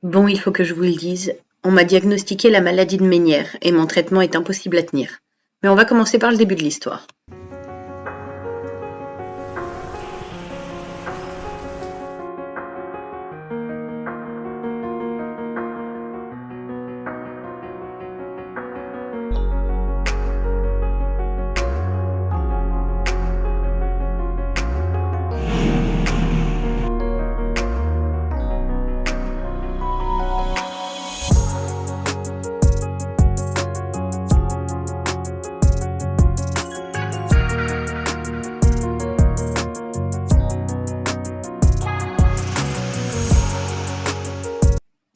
Bon, il faut que je vous le dise, on m'a diagnostiqué la maladie de Ménière et mon traitement est impossible à tenir. Mais on va commencer par le début de l'histoire.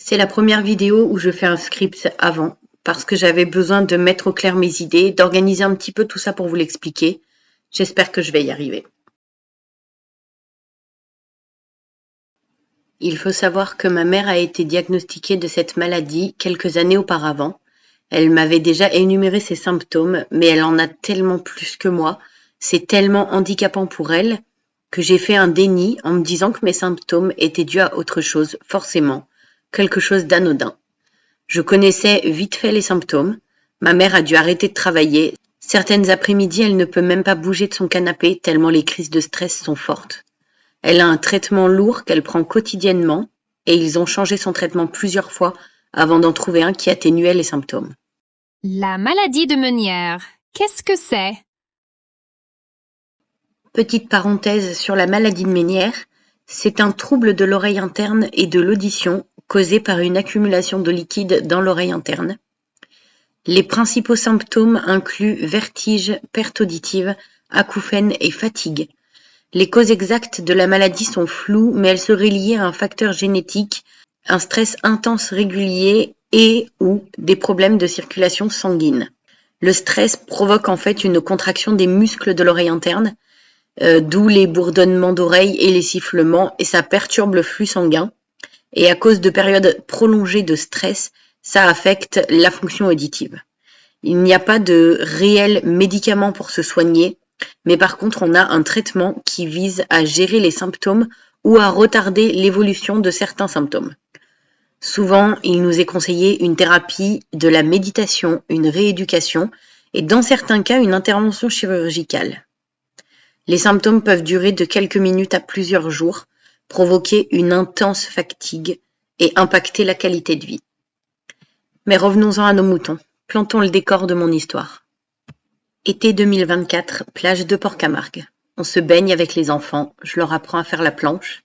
C'est la première vidéo où je fais un script avant, parce que j'avais besoin de mettre au clair mes idées, d'organiser un petit peu tout ça pour vous l'expliquer. J'espère que je vais y arriver. Il faut savoir que ma mère a été diagnostiquée de cette maladie quelques années auparavant. Elle m'avait déjà énuméré ses symptômes, mais elle en a tellement plus que moi. C'est tellement handicapant pour elle que j'ai fait un déni en me disant que mes symptômes étaient dus à autre chose, forcément, quelque chose d'anodin. Je connaissais vite fait les symptômes. Ma mère a dû arrêter de travailler. Certaines après-midi, elle ne peut même pas bouger de son canapé tellement les crises de stress sont fortes. Elle a un traitement lourd qu'elle prend quotidiennement et ils ont changé son traitement plusieurs fois avant d'en trouver un qui atténuait les symptômes. La maladie de Ménière, qu'est-ce que c'est? Petite parenthèse sur la maladie de Ménière, c'est un trouble de l'oreille interne et de l'audition causé par une accumulation de liquide dans l'oreille interne. Les principaux symptômes incluent vertige, perte auditive, acouphènes et fatigue. Les causes exactes de la maladie sont floues, mais elles seraient liées à un facteur génétique, un stress intense régulier et/ou des problèmes de circulation sanguine. Le stress provoque en fait une contraction des muscles de l'oreille interne, d'où les bourdonnements d'oreilles et les sifflements, et ça perturbe le flux sanguin. Et à cause de périodes prolongées de stress, ça affecte la fonction auditive. Il n'y a pas de réel médicament pour se soigner, mais par contre on a un traitement qui vise à gérer les symptômes ou à retarder l'évolution de certains symptômes. Souvent, il nous est conseillé une thérapie, de la méditation, une rééducation et dans certains cas une intervention chirurgicale. Les symptômes peuvent durer de quelques minutes à plusieurs jours, provoquer une intense fatigue et impacter la qualité de vie. Mais revenons-en à nos moutons. Plantons le décor de mon histoire. Été 2024, plage de Port-Camargue. On se baigne avec les enfants, je leur apprends à faire la planche.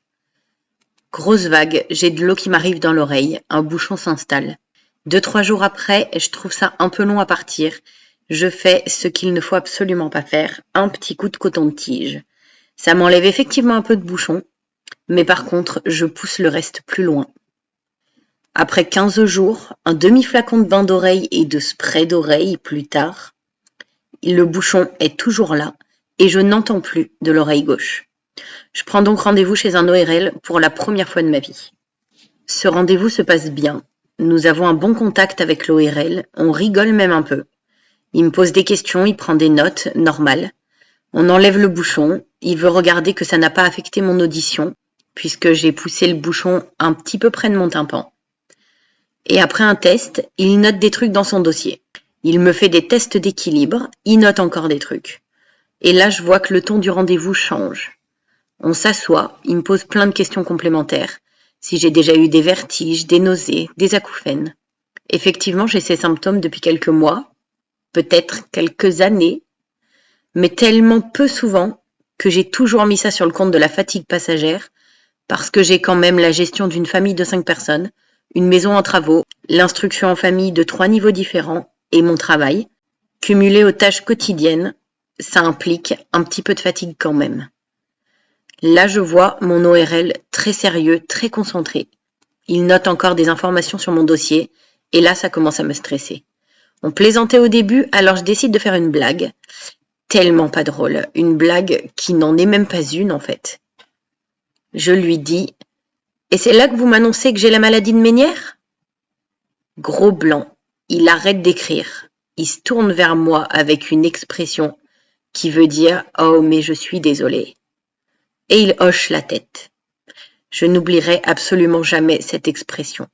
Grosse vague, j'ai de l'eau qui m'arrive dans l'oreille, un bouchon s'installe. 2-3 jours après, je trouve ça un peu long à partir. Je fais ce qu'il ne faut absolument pas faire, un petit coup de coton-tige. Ça m'enlève effectivement un peu de bouchon, mais par contre, je pousse le reste plus loin. Après 15 jours, un demi-flacon de bain d'oreille et de spray d'oreille plus tard, le bouchon est toujours là et je n'entends plus de l'oreille gauche. Je prends donc rendez-vous chez un ORL pour la première fois de ma vie. Ce rendez-vous se passe bien. Nous avons un bon contact avec l'ORL, on rigole même un peu. Il me pose des questions, il prend des notes, normal. On enlève le bouchon, il veut regarder que ça n'a pas affecté mon audition, puisque j'ai poussé le bouchon un petit peu près de mon tympan. Et après un test, il note des trucs dans son dossier. Il me fait des tests d'équilibre, il note encore des trucs. Et là, je vois que le ton du rendez-vous change. On s'assoit, il me pose plein de questions complémentaires. Si j'ai déjà eu des vertiges, des nausées, des acouphènes. Effectivement, j'ai ces symptômes depuis quelques mois, peut-être quelques années, mais tellement peu souvent que j'ai toujours mis ça sur le compte de la fatigue passagère, parce que j'ai quand même la gestion d'une famille de 5 personnes, une maison en travaux, l'instruction en famille de 3 niveaux différents et mon travail. Cumulé aux tâches quotidiennes, ça implique un petit peu de fatigue quand même. Là, je vois mon ORL très sérieux, très concentré. Il note encore des informations sur mon dossier et là, ça commence à me stresser. On plaisantait au début, alors je décide de faire une blague. Tellement pas drôle, une blague qui n'en est même pas une en fait. Je lui dis « Et c'est là que vous m'annoncez que j'ai la maladie de Ménière ?» Gros blanc, il arrête d'écrire. Il se tourne vers moi avec une expression qui veut dire « Oh, mais je suis désolé ». Et il hoche la tête. Je n'oublierai absolument jamais cette expression.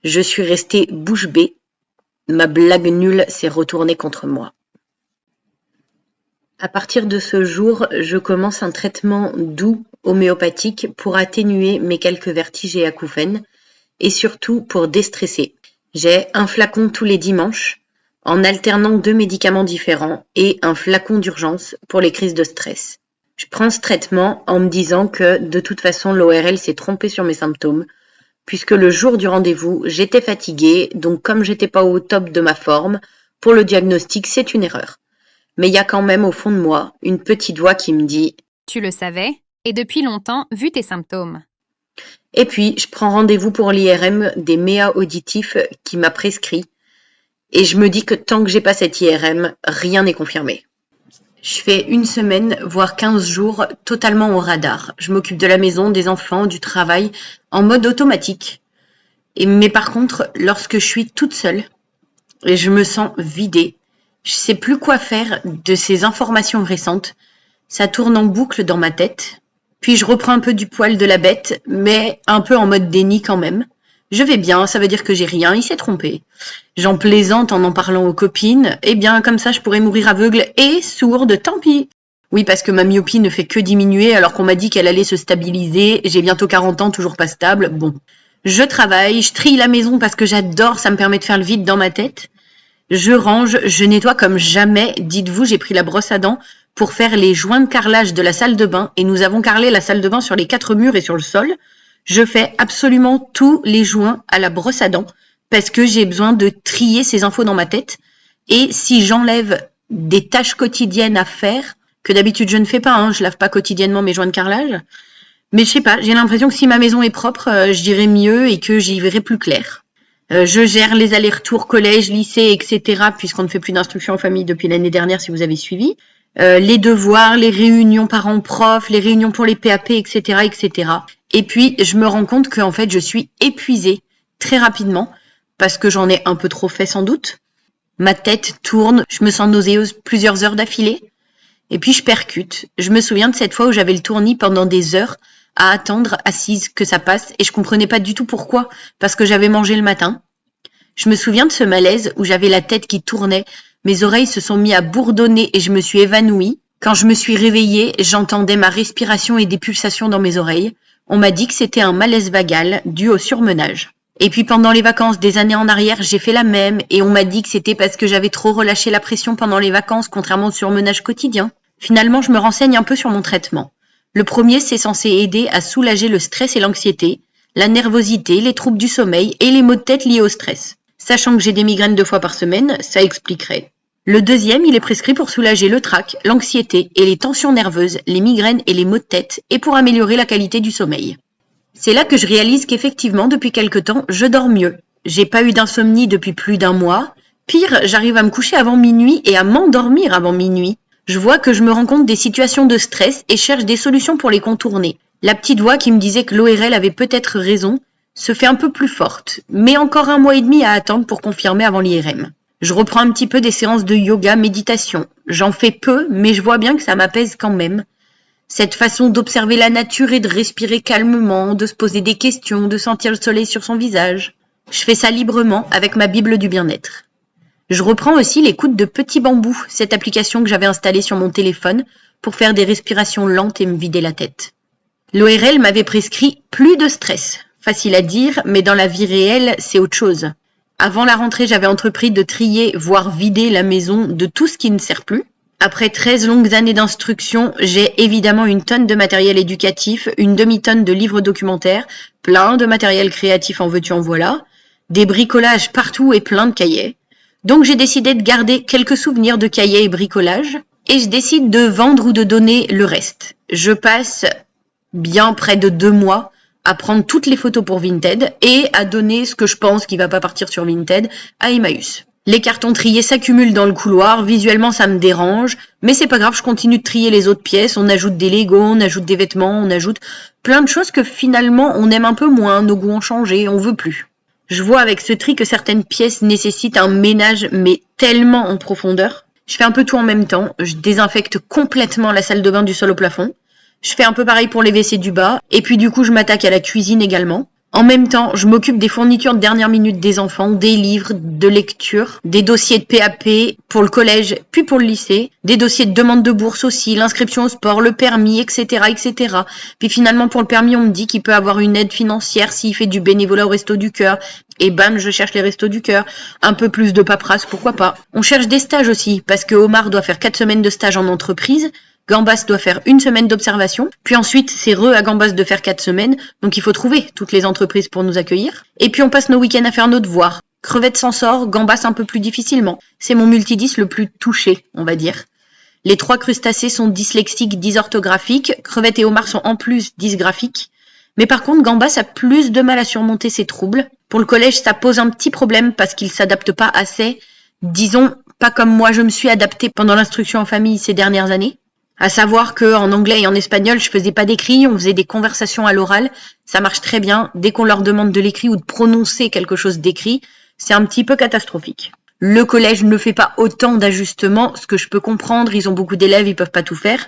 Je suis restée bouche bée. Ma blague nulle s'est retournée contre moi. À partir de ce jour, je commence un traitement doux homéopathique pour atténuer mes quelques vertiges et acouphènes et surtout pour déstresser. J'ai un flacon tous les dimanches en alternant 2 médicaments différents et un flacon d'urgence pour les crises de stress. Je prends ce traitement en me disant que de toute façon l'ORL s'est trompée sur mes symptômes puisque le jour du rendez-vous, j'étais fatiguée, donc comme j'étais pas au top de ma forme, pour le diagnostic, c'est une erreur. Mais il y a quand même au fond de moi une petite voix qui me dit « Tu le savais, et depuis longtemps, vu tes symptômes. » Et puis, je prends rendez-vous pour l'IRM des méas auditifs qui m'a prescrit. Et je me dis que tant que j'ai pas cette IRM, rien n'est confirmé. Je fais 1 semaine, voire 15 jours, totalement au radar. Je m'occupe de la maison, des enfants, du travail, en mode automatique. Mais par contre, lorsque je suis toute seule, et je me sens vidée, je sais plus quoi faire de ces informations récentes. Ça tourne en boucle dans ma tête. Puis je reprends un peu du poil de la bête, mais un peu en mode déni quand même. Je vais bien, ça veut dire que j'ai rien, il s'est trompé. J'en plaisante en parlant aux copines. Eh bien, comme ça, je pourrais mourir aveugle et sourde, tant pis. Oui, parce que ma myopie ne fait que diminuer alors qu'on m'a dit qu'elle allait se stabiliser. J'ai bientôt 40 ans, toujours pas stable. Bon. Je travaille, je trie la maison parce que j'adore, ça me permet de faire le vide dans ma tête. Je range, je nettoie comme jamais. Dites-vous, j'ai pris la brosse à dents pour faire les joints de carrelage de la salle de bain et nous avons carrelé la salle de bain sur les 4 murs et sur le sol. Je fais absolument tous les joints à la brosse à dents parce que j'ai besoin de trier ces infos dans ma tête. Et si j'enlève des tâches quotidiennes à faire, que d'habitude je ne fais pas, je lave pas quotidiennement mes joints de carrelage, mais je sais pas, j'ai l'impression que si ma maison est propre, je dirais mieux et que j'y verrai plus clair. Je gère les allers-retours collège, lycée, etc. puisqu'on ne fait plus d'instruction en famille depuis l'année dernière si vous avez suivi. Les devoirs, les réunions parents-profs, les réunions pour les PAP, etc., etc. Et puis, je me rends compte qu'en fait, je suis épuisée très rapidement parce que j'en ai un peu trop fait sans doute. Ma tête tourne, je me sens nauséeuse plusieurs heures d'affilée. Et puis, je percute. Je me souviens de cette fois où j'avais le tournis pendant des heures à attendre assise que ça passe et je comprenais pas du tout pourquoi, parce que j'avais mangé le matin. Je me souviens de ce malaise où j'avais la tête qui tournait, mes oreilles se sont mis à bourdonner et je me suis évanouie. Quand je me suis réveillée, j'entendais ma respiration et des pulsations dans mes oreilles. On m'a dit que c'était un malaise vagal dû au surmenage. Et puis pendant les vacances des années en arrière, j'ai fait la même et on m'a dit que c'était parce que j'avais trop relâché la pression pendant les vacances, contrairement au surmenage quotidien. Finalement, je me renseigne un peu sur mon traitement. Le premier, c'est censé aider à soulager le stress et l'anxiété, la nervosité, les troubles du sommeil et les maux de tête liés au stress. Sachant que j'ai des migraines 2 fois par semaine, ça expliquerait. Le deuxième, il est prescrit pour soulager le trac, l'anxiété et les tensions nerveuses, les migraines et les maux de tête, et pour améliorer la qualité du sommeil. C'est là que je réalise qu'effectivement, depuis quelque temps, je dors mieux. J'ai pas eu d'insomnie depuis plus d'1 mois. Pire, j'arrive à me coucher avant minuit et à m'endormir avant minuit. Je vois que je me rends compte des situations de stress et cherche des solutions pour les contourner. La petite voix qui me disait que l'ORL avait peut-être raison se fait un peu plus forte, mais encore 1 mois et demi à attendre pour confirmer avant l'IRM. Je reprends un petit peu des séances de yoga, méditation. J'en fais peu, mais je vois bien que ça m'apaise quand même. Cette façon d'observer la nature et de respirer calmement, de se poser des questions, de sentir le soleil sur son visage. Je fais ça librement avec ma Bible du bien-être. Je reprends aussi l'écoute de Petit Bambou, cette application que j'avais installée sur mon téléphone pour faire des respirations lentes et me vider la tête. L'ORL m'avait prescrit plus de stress. Facile à dire, mais dans la vie réelle, c'est autre chose. Avant la rentrée, j'avais entrepris de trier, voire vider la maison de tout ce qui ne sert plus. Après 13 longues années d'instruction, j'ai évidemment une tonne de matériel éducatif, une demi-tonne de livres documentaires, plein de matériel créatif en veux-tu en voilà, des bricolages partout et plein de cahiers. Donc j'ai décidé de garder quelques souvenirs de cahiers et bricolage, et je décide de vendre ou de donner le reste. Je passe bien près de 2 mois à prendre toutes les photos pour Vinted et à donner ce que je pense qui va pas partir sur Vinted à Emmaüs. Les cartons triés s'accumulent dans le couloir, visuellement ça me dérange, mais c'est pas grave, je continue de trier les autres pièces, on ajoute des Legos, on ajoute des vêtements, on ajoute plein de choses que finalement on aime un peu moins, nos goûts ont changé, on veut plus. Je vois avec ce tri que certaines pièces nécessitent un ménage, mais tellement en profondeur. Je fais un peu tout en même temps, je désinfecte complètement la salle de bain du sol au plafond. Je fais un peu pareil pour les WC du bas, et puis du coup je m'attaque à la cuisine également. En même temps, je m'occupe des fournitures de dernière minute des enfants, des livres, de lecture, des dossiers de PAP pour le collège puis pour le lycée, des dossiers de demande de bourse aussi, l'inscription au sport, le permis, etc., etc. Puis finalement, pour le permis, on me dit qu'il peut avoir une aide financière s'il fait du bénévolat au Resto du Cœur. Et bam, je cherche les Restos du Cœur. Un peu plus de paperasse, pourquoi pas. On cherche des stages aussi, parce que Omar doit faire 4 semaines de stage en entreprise. Gambas doit faire 1 semaine d'observation, puis ensuite c'est à Gambas de faire 4 semaines, donc il faut trouver toutes les entreprises pour nous accueillir. Et puis on passe nos week-ends à faire nos devoirs. Crevette s'en sort, Gambas un peu plus difficilement. C'est mon multidys le plus touché, on va dire. Les 3 crustacés sont dyslexiques, dysorthographiques, Crevette et Omar sont en plus dysgraphiques. Mais par contre, Gambas a plus de mal à surmonter ses troubles. Pour le collège, ça pose un petit problème parce qu'il s'adapte pas assez, disons, pas comme moi je me suis adaptée pendant l'instruction en famille ces dernières années. À savoir qu'en anglais et en espagnol, je faisais pas d'écrit, on faisait des conversations à l'oral. Ça marche très bien. Dès qu'on leur demande de l'écrit ou de prononcer quelque chose d'écrit, c'est un petit peu catastrophique. Le collège ne fait pas autant d'ajustements, ce que je peux comprendre. Ils ont beaucoup d'élèves, ils peuvent pas tout faire.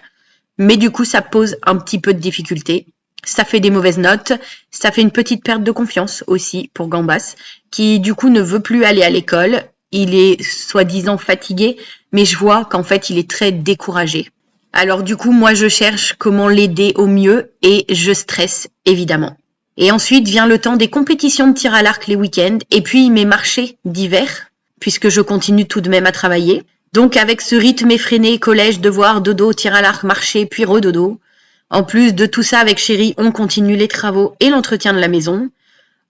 Mais du coup, ça pose un petit peu de difficulté. Ça fait des mauvaises notes. Ça fait une petite perte de confiance aussi pour Gambas, qui du coup ne veut plus aller à l'école. Il est soi-disant fatigué, mais je vois qu'en fait, il est très découragé. Alors du coup, moi je cherche comment l'aider au mieux et je stresse évidemment. Et ensuite vient le temps des compétitions de tir à l'arc les week-ends et puis mes marchés d'hiver, puisque je continue tout de même à travailler. Donc avec ce rythme effréné, collège, devoir, dodo, tir à l'arc, marché, puis redodo. En plus de tout ça avec chérie, on continue les travaux et l'entretien de la maison.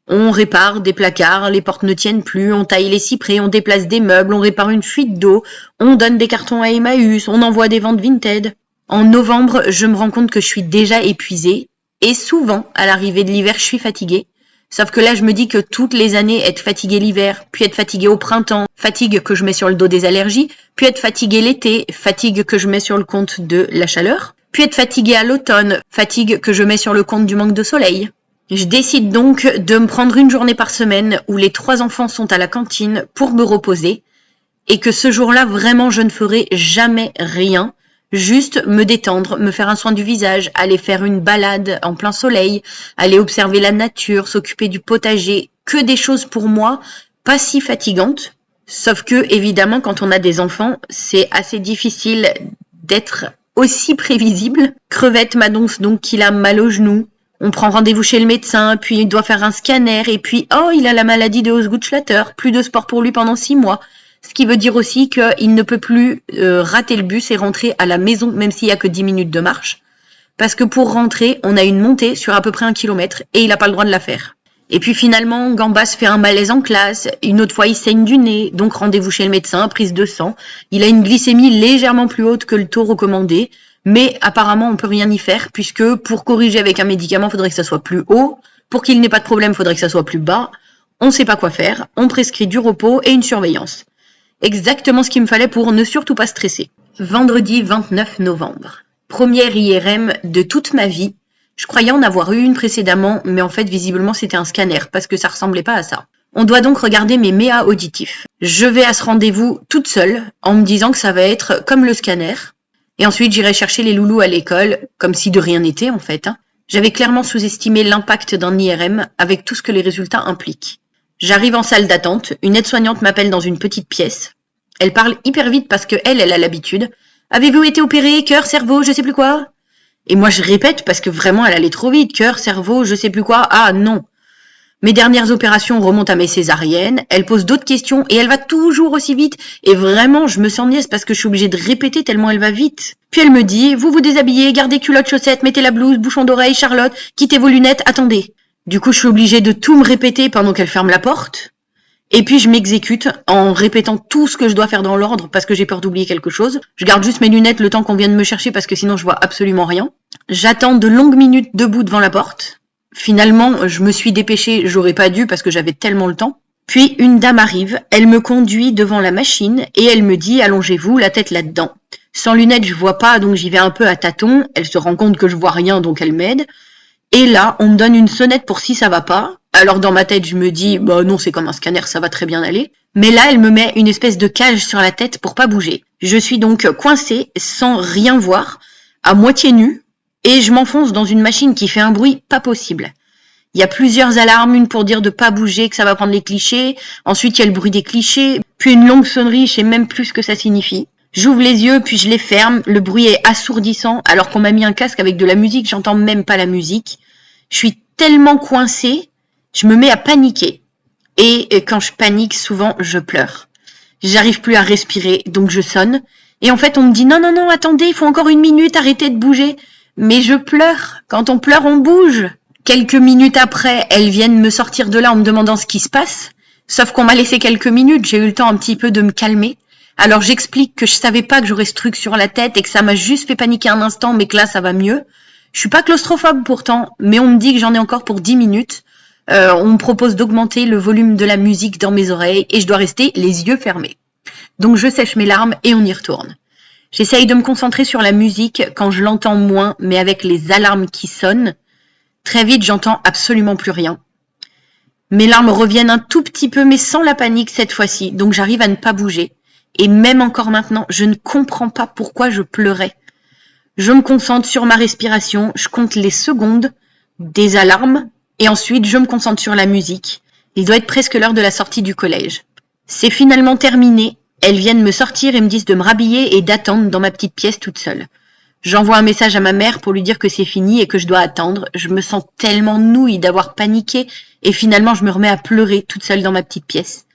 On répare des placards, les portes ne tiennent plus, on taille les cyprès, on déplace des meubles, on répare une fuite d'eau, on donne des cartons à Emmaüs, on envoie des ventes Vinted. En novembre, je me rends compte que je suis déjà épuisée et souvent, à l'arrivée de l'hiver, je suis fatiguée. Sauf que là, je me dis que toutes les années, être fatiguée l'hiver, puis être fatiguée au printemps, fatigue que je mets sur le dos des allergies, puis être fatiguée l'été, fatigue que je mets sur le compte de la chaleur, puis être fatiguée à l'automne, fatigue que je mets sur le compte du manque de soleil. Je décide donc de me prendre une journée par semaine où les 3 enfants sont à la cantine pour me reposer et que ce jour-là, vraiment, je ne ferai jamais rien. Juste me détendre, me faire un soin du visage, aller faire une balade en plein soleil, aller observer la nature, s'occuper du potager, que des choses pour moi pas si fatigantes. Sauf que, évidemment, quand on a des enfants, c'est assez difficile d'être aussi prévisible. Crevette m'annonce donc qu'il a mal au genou. On prend rendez-vous chez le médecin, puis il doit faire un scanner, et puis, oh, il a la maladie de Osgood-Schlatter, plus de sport pour lui pendant 6 mois. Ce qui veut dire aussi qu'il ne peut plus rater le bus et rentrer à la maison, même s'il n'y a que 10 minutes de marche. Parce que pour rentrer, on a une montée sur à peu près 1 kilomètre et il n'a pas le droit de la faire. Et puis finalement, Gambas fait un malaise en classe, une autre fois il saigne du nez, donc rendez-vous chez le médecin, prise de sang. Il a une glycémie légèrement plus haute que le taux recommandé, mais apparemment on peut rien y faire, puisque pour corriger avec un médicament, il faudrait que ça soit plus haut. Pour qu'il n'ait pas de problème, il faudrait que ça soit plus bas. On ne sait pas quoi faire, on prescrit du repos et une surveillance. Exactement ce qu'il me fallait pour ne surtout pas stresser. Vendredi 29 novembre. Première IRM de toute ma vie. Je croyais en avoir eu une précédemment, mais en fait, visiblement, c'était un scanner, parce que ça ressemblait pas à ça. On doit donc regarder mes méas auditifs. Je vais à ce rendez-vous toute seule, en me disant que ça va être comme le scanner. Et ensuite, j'irai chercher les loulous à l'école, comme si de rien n'était, en fait. J'avais clairement sous-estimé l'impact d'un IRM, avec tout ce que les résultats impliquent. J'arrive en salle d'attente, une aide-soignante m'appelle dans une petite pièce. Elle parle hyper vite parce que elle a l'habitude. Avez-vous été opéré, cœur, cerveau, je sais plus quoi? Et moi je répète parce que vraiment elle allait trop vite, cœur, cerveau, je sais plus quoi. Ah non. Mes dernières opérations remontent à mes césariennes, elle pose d'autres questions et elle va toujours aussi vite. Et vraiment je me sens niaise parce que je suis obligée de répéter tellement elle va vite. Puis elle me dit, vous vous déshabillez, gardez culotte, chaussettes, mettez la blouse, bouchon d'oreille, Charlotte, quittez vos lunettes, attendez. Du coup, je suis obligée de tout me répéter pendant qu'elle ferme la porte. Et puis, je m'exécute en répétant tout ce que je dois faire dans l'ordre parce que j'ai peur d'oublier quelque chose. Je garde juste mes lunettes le temps qu'on vienne me chercher parce que sinon, je vois absolument rien. J'attends de longues minutes debout devant la porte. Finalement, je me suis dépêchée, j'aurais pas dû parce que j'avais tellement le temps. Puis, une dame arrive, elle me conduit devant la machine et elle me dit « Allongez-vous, la tête là-dedans ». Sans lunettes, je vois pas, donc j'y vais un peu à tâtons. Elle se rend compte que je vois rien, donc elle m'aide. Et là, on me donne une sonnette pour si ça va pas. Alors dans ma tête, je me dis, bah non, c'est comme un scanner, ça va très bien aller. Mais là, elle me met une espèce de cage sur la tête pour pas bouger. Je suis donc coincée, sans rien voir, à moitié nue, et je m'enfonce dans une machine qui fait un bruit pas possible. Il y a plusieurs alarmes, une pour dire de pas bouger, que ça va prendre les clichés. Ensuite, il y a le bruit des clichés. Puis une longue sonnerie, je sais même plus ce que ça signifie. J'ouvre les yeux, puis je les ferme. Le bruit est assourdissant, alors qu'on m'a mis un casque avec de la musique, j'entends même pas la musique. Je suis tellement coincée, je me mets à paniquer. Et quand je panique, souvent, je pleure. J'arrive plus à respirer, donc je sonne. Et en fait, on me dit non, attendez, il faut encore 1 minute, arrêtez de bouger. Mais je pleure. Quand on pleure, on bouge. Quelques minutes après, elles viennent me sortir de là en me demandant ce qui se passe. Sauf qu'on m'a laissé quelques minutes, j'ai eu le temps un petit peu de me calmer. Alors j'explique que je savais pas que j'aurais ce truc sur la tête et que ça m'a juste fait paniquer un instant, mais que là ça va mieux. Je suis pas claustrophobe pourtant, mais on me dit que j'en ai encore pour 10 minutes. On me propose d'augmenter le volume de la musique dans mes oreilles et je dois rester les yeux fermés. Donc je sèche mes larmes et on y retourne. J'essaye de me concentrer sur la musique quand je l'entends moins, mais avec les alarmes qui sonnent, très vite j'entends absolument plus rien. Mes larmes reviennent un tout petit peu, mais sans la panique cette fois-ci, donc j'arrive à ne pas bouger. Et même encore maintenant, je ne comprends pas pourquoi je pleurais. Je me concentre sur ma respiration, je compte les secondes des alarmes, et ensuite je me concentre sur la musique. Il doit être presque l'heure de la sortie du collège. C'est finalement terminé, elles viennent me sortir et me disent de me rhabiller et d'attendre dans ma petite pièce toute seule. J'envoie un message à ma mère pour lui dire que c'est fini et que je dois attendre. Je me sens tellement nouille d'avoir paniqué et finalement je me remets à pleurer toute seule dans ma petite pièce.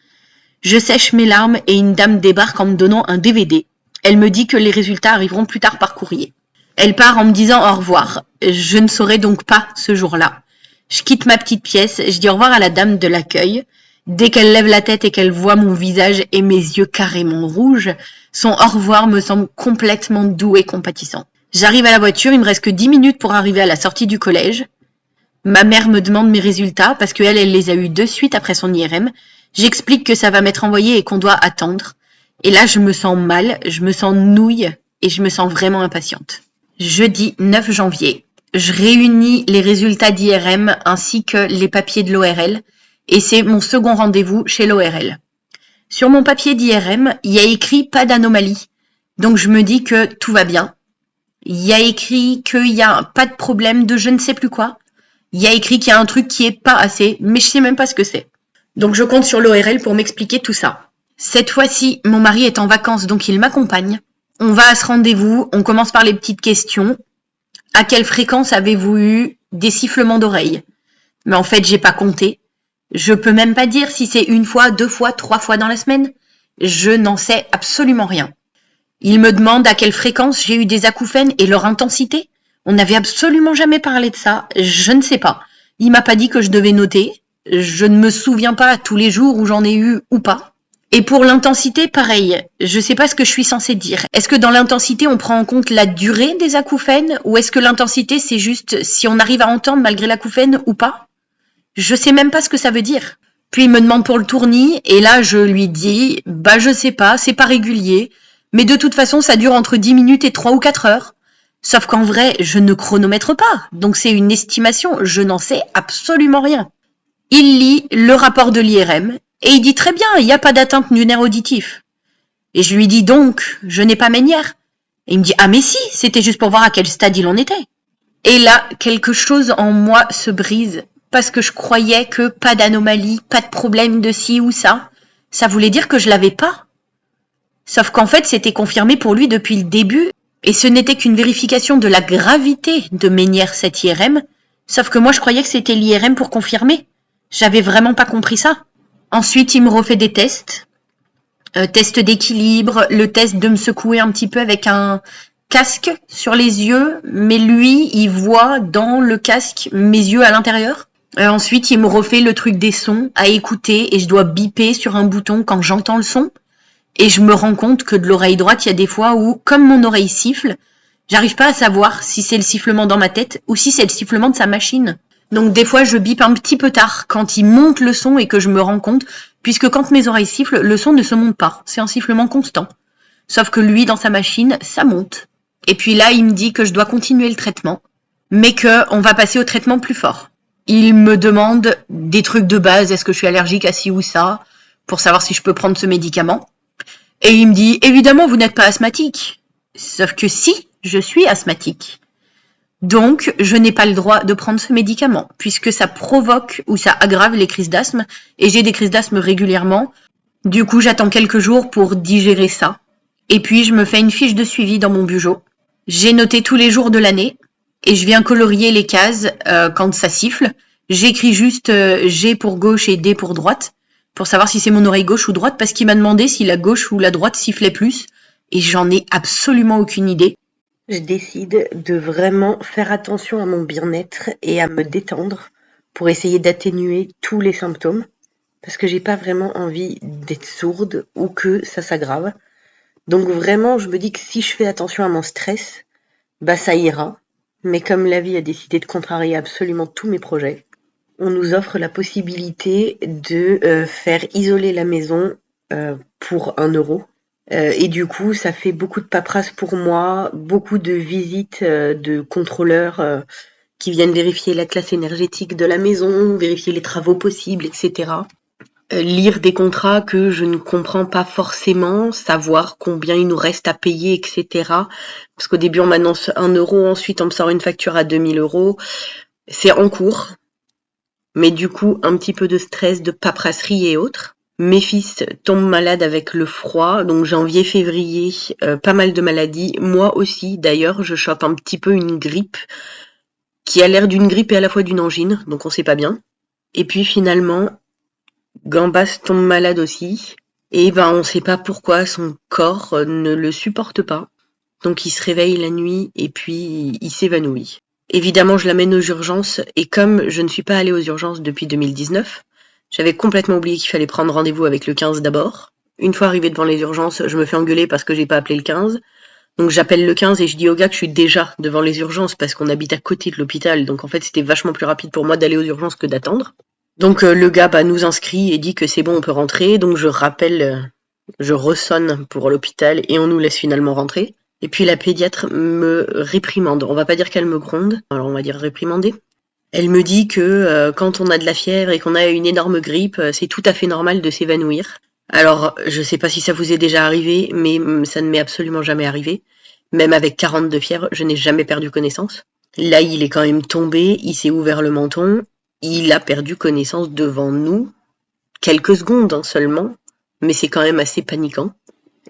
Je sèche mes larmes et une dame débarque en me donnant un DVD. Elle me dit que les résultats arriveront plus tard par courrier. Elle part en me disant au revoir. Je ne saurai donc pas ce jour-là. Je quitte ma petite pièce, je dis au revoir à la dame de l'accueil. Dès qu'elle lève la tête et qu'elle voit mon visage et mes yeux carrément rouges, son au revoir me semble complètement doux et compatissant. J'arrive à la voiture, il me reste que 10 minutes pour arriver à la sortie du collège. Ma mère me demande mes résultats parce qu'elle les a eus de suite après son IRM. J'explique que ça va m'être envoyé et qu'on doit attendre. Et là, je me sens mal, je me sens nouille et je me sens vraiment impatiente. Jeudi 9 janvier, je réunis les résultats d'IRM ainsi que les papiers de l'ORL et c'est mon second rendez-vous chez l'ORL. Sur mon papier d'IRM, il y a écrit pas d'anomalie. Donc je me dis que tout va bien. Il y a écrit qu'il n'y a pas de problème de je ne sais plus quoi. Il y a écrit qu'il y a un truc qui est pas assez, mais je sais même pas ce que c'est. Donc je compte sur l'ORL pour m'expliquer tout ça. Cette fois-ci, mon mari est en vacances, donc il m'accompagne. On va à ce rendez-vous, on commence par les petites questions. À quelle fréquence avez-vous eu des sifflements d'oreilles? Mais en fait, j'ai pas compté. Je peux même pas dire si c'est 1 fois, 2 fois, 3 fois dans la semaine. Je n'en sais absolument rien. Il me demande à quelle fréquence j'ai eu des acouphènes et leur intensité. On n'avait absolument jamais parlé de ça. Je ne sais pas. Il m'a pas dit que je devais noter. Je ne me souviens pas tous les jours où j'en ai eu ou pas. Et pour l'intensité, pareil. Je sais pas ce que je suis censée dire. Est-ce que dans l'intensité, on prend en compte la durée des acouphènes ou est-ce que l'intensité, c'est juste si on arrive à entendre malgré l'acouphène ou pas? Je sais même pas ce que ça veut dire. Puis il me demande pour le tournis et là, je lui dis, je sais pas, c'est pas régulier. Mais de toute façon, ça dure entre 10 minutes et 3 ou 4 heures. Sauf qu'en vrai, je ne chronomètre pas. Donc c'est une estimation. Je n'en sais absolument rien. Il lit le rapport de l'IRM et il dit très bien, il n'y a pas d'atteinte du nerf auditif. Et je lui dis donc, je n'ai pas ménière. Et il me dit, ah mais si, c'était juste pour voir à quel stade il en était. Et là, quelque chose en moi se brise parce que je croyais que pas d'anomalie, pas de problème de ci ou ça. Ça voulait dire que je l'avais pas. Sauf qu'en fait, c'était confirmé pour lui depuis le début, et ce n'était qu'une vérification de la gravité de Ménière cette IRM, sauf que moi je croyais que c'était l'IRM pour confirmer. J'avais vraiment pas compris ça. Ensuite, il me refait des tests. Test d'équilibre, le test de me secouer un petit peu avec un casque sur les yeux, mais lui, il voit dans le casque mes yeux à l'intérieur. Ensuite, il me refait le truc des sons à écouter, et je dois biper sur un bouton quand j'entends le son. Et je me rends compte que de l'oreille droite, il y a des fois où, comme mon oreille siffle, j'arrive pas à savoir si c'est le sifflement dans ma tête ou si c'est le sifflement de sa machine. Donc des fois, je bip un petit peu tard quand il monte le son et que je me rends compte, puisque quand mes oreilles sifflent, le son ne se monte pas, c'est un sifflement constant. Sauf que lui, dans sa machine, ça monte. Et puis là, il me dit que je dois continuer le traitement, mais qu'on va passer au traitement plus fort. Il me demande des trucs de base, est-ce que je suis allergique à ci ou ça, pour savoir si je peux prendre ce médicament. Et il me dit, évidemment, vous n'êtes pas asthmatique. Sauf que si, je suis asthmatique. Donc, je n'ai pas le droit de prendre ce médicament, puisque ça provoque ou ça aggrave les crises d'asthme, et j'ai des crises d'asthme régulièrement. Du coup, j'attends quelques jours pour digérer ça. Et puis, je me fais une fiche de suivi dans mon bureau. J'ai noté tous les jours de l'année, et je viens colorier les cases quand ça siffle. J'écris juste G pour gauche et D pour droite, pour savoir si c'est mon oreille gauche ou droite, parce qu'il m'a demandé si la gauche ou la droite sifflait plus, et j'en ai absolument aucune idée. Je décide de vraiment faire attention à mon bien-être et à me détendre pour essayer d'atténuer tous les symptômes, parce que j'ai pas vraiment envie d'être sourde ou que ça s'aggrave. Donc vraiment, je me dis que si je fais attention à mon stress, bah ça ira. Mais comme la vie a décidé de contrarier absolument tous mes projets, on nous offre la possibilité de faire isoler la maison pour 1 € et du coup, ça fait beaucoup de paperasse pour moi, beaucoup de visites de contrôleurs qui viennent vérifier la classe énergétique de la maison, vérifier les travaux possibles, etc. Lire des contrats que je ne comprends pas forcément, savoir combien il nous reste à payer, etc. Parce qu'au début, on m'annonce 1 €, ensuite on me sort une facture à 2000 €. C'est en cours, mais du coup, un petit peu de stress, de paperasserie et autres. Mes fils tombent malades avec le froid, donc janvier, février, pas mal de maladies. Moi aussi, d'ailleurs, je chope un petit peu une grippe qui a l'air d'une grippe et à la fois d'une angine, donc on sait pas bien. Et puis finalement, Gambas tombe malade aussi, et ben on sait pas pourquoi son corps ne le supporte pas. Donc il se réveille la nuit et puis il s'évanouit. Évidemment, je l'amène aux urgences et comme je ne suis pas allée aux urgences depuis 2019, j'avais complètement oublié qu'il fallait prendre rendez-vous avec le 15 d'abord. Une fois arrivée devant les urgences, je me fais engueuler parce que j'ai pas appelé le 15. Donc j'appelle le 15 et je dis au gars que je suis déjà devant les urgences parce qu'on habite à côté de l'hôpital. Donc en fait, c'était vachement plus rapide pour moi d'aller aux urgences que d'attendre. Donc le gars nous inscrit et dit que c'est bon, on peut rentrer. Donc je rappelle, je ressonne pour l'hôpital et on nous laisse finalement rentrer. Et puis la pédiatre me réprimande. On va pas dire qu'elle me gronde, alors on va dire réprimander. Elle me dit que quand on a de la fièvre et qu'on a une énorme grippe, c'est tout à fait normal de s'évanouir. Alors, je sais pas si ça vous est déjà arrivé, mais ça ne m'est absolument jamais arrivé. Même avec 40 de fièvre, je n'ai jamais perdu connaissance. Là, il est quand même tombé, il s'est ouvert le menton, il a perdu connaissance devant nous, quelques secondes seulement, mais c'est quand même assez paniquant.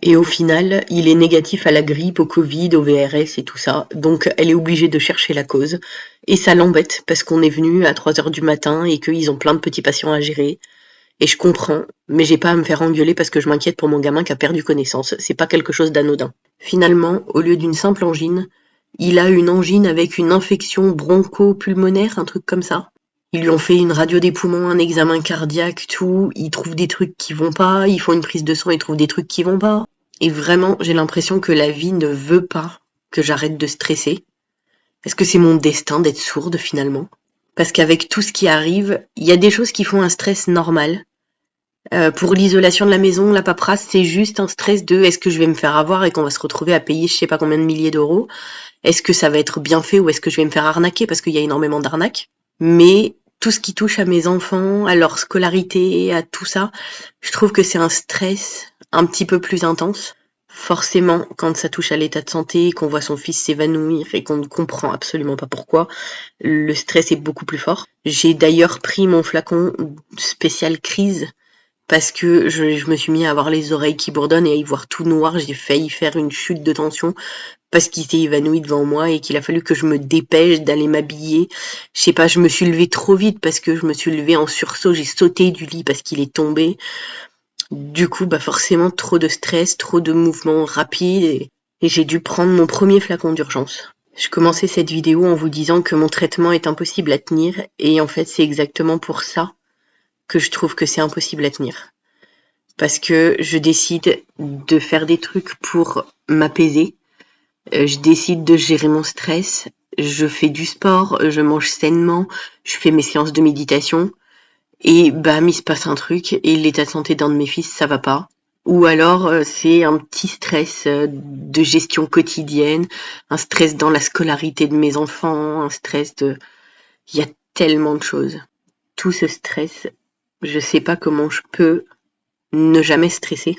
Et au final, il est négatif à la grippe, au Covid, au VRS et tout ça. Donc elle est obligée de chercher la cause. Et ça l'embête parce qu'on est venu à 3 h du matin et qu'ils ont plein de petits patients à gérer. Et je comprends, mais j'ai pas à me faire engueuler parce que je m'inquiète pour mon gamin qui a perdu connaissance. C'est pas quelque chose d'anodin. Finalement, au lieu d'une simple angine, il a une angine avec une infection broncho-pulmonaire, un truc comme ça. Ils lui ont fait une radio des poumons, un examen cardiaque, tout. Ils trouvent des trucs qui vont pas. Ils font une prise de sang, ils trouvent des trucs qui vont pas. Et vraiment, j'ai l'impression que la vie ne veut pas que j'arrête de stresser. Est-ce que c'est mon destin d'être sourde finalement? Parce qu'avec tout ce qui arrive, il y a des choses qui font un stress normal. Pour l'isolation de la maison, la paperasse, c'est juste un stress de est-ce que je vais me faire avoir et qu'on va se retrouver à payer je sais pas combien de milliers d'euros? Est-ce que ça va être bien fait ou est-ce que je vais me faire arnaquer parce qu'il y a énormément d'arnaques? Mais tout ce qui touche à mes enfants, à leur scolarité, à tout ça, je trouve que c'est un stress un petit peu plus intense. Forcément, quand ça touche à l'état de santé, qu'on voit son fils s'évanouir et qu'on ne comprend absolument pas pourquoi, le stress est beaucoup plus fort. J'ai d'ailleurs pris mon flacon spécial crise parce que je me suis mis à avoir les oreilles qui bourdonnent et à y voir tout noir. J'ai failli faire une chute de tension parce qu'il s'est évanoui devant moi et qu'il a fallu que je me dépêche d'aller m'habiller. Je sais pas, je me suis levée trop vite parce que je me suis levée en sursaut, j'ai sauté du lit parce qu'il est tombé. Du coup, bah forcément, trop de stress, trop de mouvements rapides et j'ai dû prendre mon premier flacon d'urgence. Je commençais cette vidéo en vous disant que mon traitement est impossible à tenir et en fait, c'est exactement pour ça que je trouve que c'est impossible à tenir. Parce que je décide de faire des trucs pour m'apaiser, je décide de gérer mon stress, je fais du sport, je mange sainement, je fais mes séances de méditation et bam, il se passe un truc et l'état de santé d'un de mes fils, ça va pas. Ou alors c'est un petit stress de gestion quotidienne, un stress dans la scolarité de mes enfants, un stress de... Il y a tellement de choses. Tout ce stress, je sais pas comment je peux ne jamais stresser.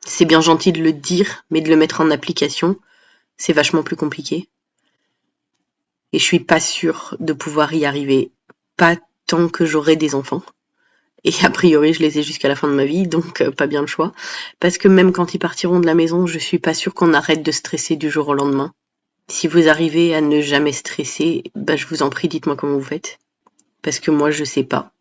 C'est bien gentil de le dire, mais de le mettre en application, c'est vachement plus compliqué. Et je suis pas sûre de pouvoir y arriver. Pas tant que j'aurai des enfants. Et a priori, je les ai jusqu'à la fin de ma vie, donc pas bien le choix. Parce que même quand ils partiront de la maison, je suis pas sûre qu'on arrête de stresser du jour au lendemain. Si vous arrivez à ne jamais stresser, bah je vous en prie, dites-moi comment vous faites. Parce que moi, je sais pas.